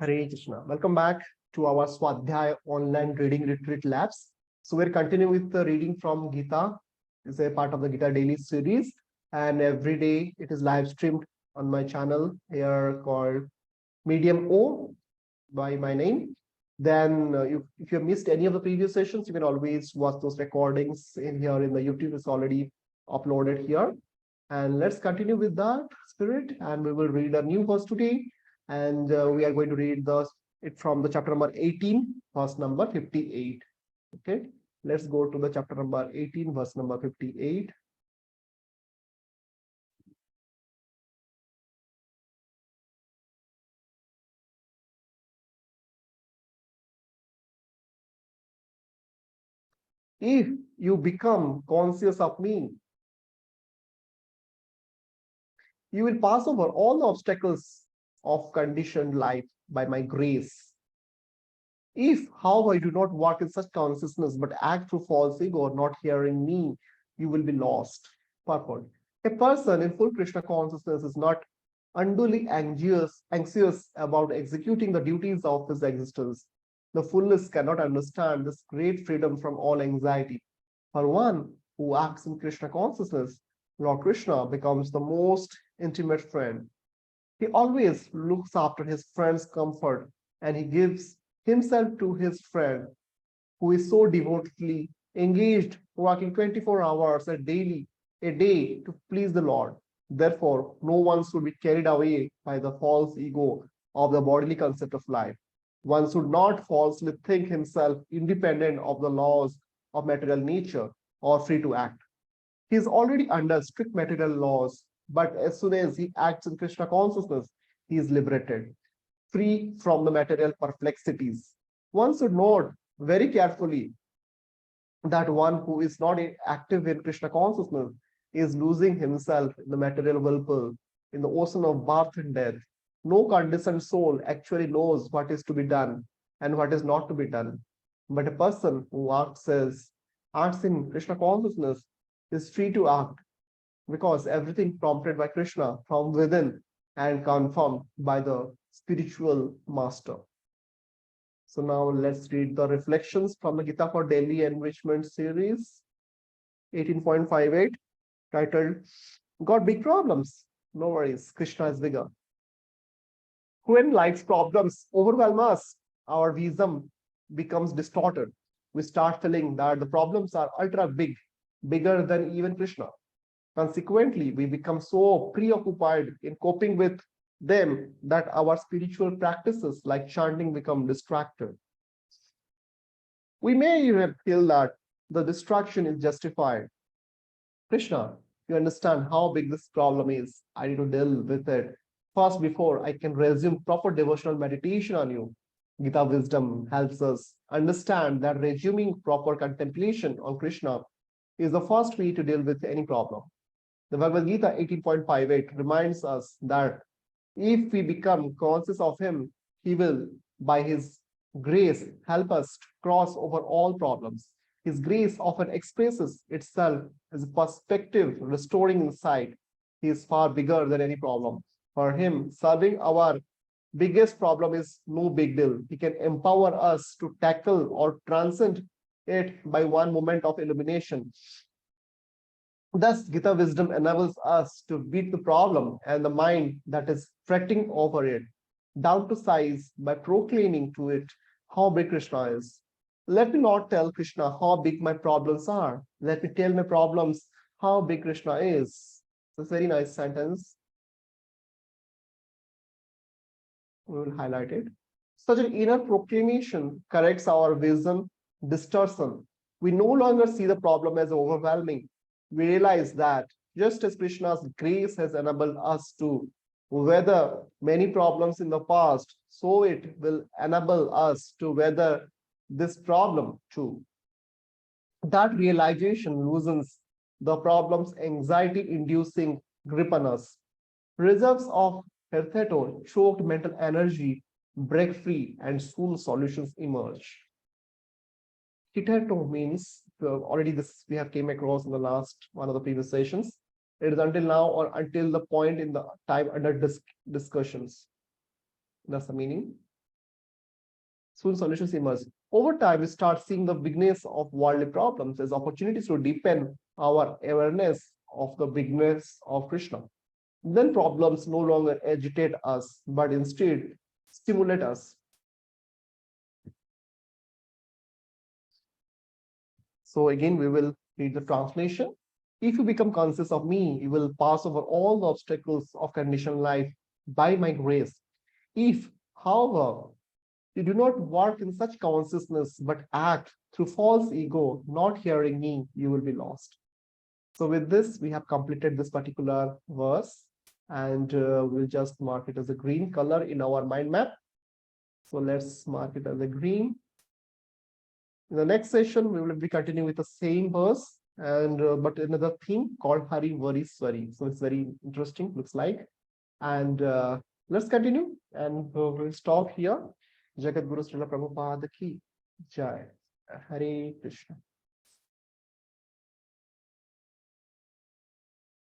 Hare Krishna. Welcome back to our Swadhyay online reading retreat labs. So we're continuing with the reading from Gita. It's a part of the Gita daily series, and every day it is live streamed on my channel here called Medium O by my name. Then if you have missed any of the previous sessions, you can always watch those recordings in here in the YouTube. It's already uploaded here. And let's continue with that spirit, and we will read a new verse today. And we are going to read it from the chapter number 18, verse number 58. Okay, let's go to the chapter number 18, verse number 58. If you become conscious of me, you will pass over all the obstacles of conditioned life by my grace. If, however, you do not walk in such consciousness but act through false ego or not hearing me, you will be lost. Purport. A person in full Krishna consciousness is not unduly anxious about executing the duties of his existence. The fullest cannot understand this great freedom from all anxiety. For one who acts in Krishna consciousness, Lord Krishna becomes the most intimate friend. He always looks after his friend's comfort, and he gives himself to his friend who is so devotedly engaged, working 24 hours a day to please the Lord. Therefore, no one should be carried away by the false ego of the bodily concept of life. One should not falsely think himself independent of the laws of material nature or free to act. He is already under strict material laws, but as soon as he acts in Krishna consciousness, he is liberated, free from the material perplexities. One should note very carefully that one who is not active in Krishna consciousness is losing himself in the material whirlpool, in the ocean of birth and death. No conditioned soul actually knows what is to be done and what is not to be done. But a person who acts in Krishna consciousness is free to act, because everything prompted by Krishna from within and confirmed by the spiritual master. So now let's read the reflections from the Gita for Daily Enrichment series 18.58, titled Got Big Problems? No worries, Krishna is bigger. When life's problems overwhelm us, our wisdom becomes distorted. We start feeling that the problems are ultra big, bigger than even Krishna. Consequently, we become so preoccupied in coping with them that our spiritual practices like chanting become distracted. We may even feel that the distraction is justified. Krishna, you understand how big this problem is. I need to deal with it first before I can resume proper devotional meditation on you. Gita wisdom helps us understand that resuming proper contemplation on Krishna is the first way to deal with any problem. The Bhagavad Gita 18.58 reminds us that if we become conscious of him, he will, by his grace, help us to cross over all problems. His grace often expresses itself as a perspective restoring insight. He is far bigger than any problem. For him, solving our biggest problem is no big deal. He can empower us to tackle or transcend it by one moment of illumination. Thus, Gita wisdom enables us to beat the problem and the mind that is fretting over it down to size by proclaiming to it how big Krishna is. Let me not tell Krishna how big my problems are. Let me tell my problems how big Krishna is. It's a very nice sentence. We will highlight it. Such an inner proclamation corrects our vision distortion. We no longer see the problem as overwhelming. We realize that just as Krishna's grace has enabled us to weather many problems in the past, so it will enable us to weather this problem too. That realization loosens the problem's anxiety-inducing grip on us. Reserves of Hertheto choked mental energy break free and soon solutions emerge. Hitherto means already this we have came across in the last one of the previous sessions. It is until now or until the point in the time under discussions. That's the meaning. Soon solutions emerge. Over time, we start seeing the bigness of worldly problems as opportunities to deepen our awareness of the bigness of Krishna. Then problems no longer agitate us, but instead stimulate us. So again, we will read the translation. If you become conscious of me, you will pass over all the obstacles of conditioned life by my grace. If, however, you do not work in such consciousness, but act through false ego, not hearing me, you will be lost. So with this, we have completed this particular verse, and we'll just mark it as a green color in our mind map. So let's mark it as a green. In the next session, we will be continuing with the same verse, and but another theme called Hari Vari Swari. So it's very interesting, looks like. And let's continue, and we'll stop here. Jagat Guru Srila Prabhupada ki Jai. Hare Krishna.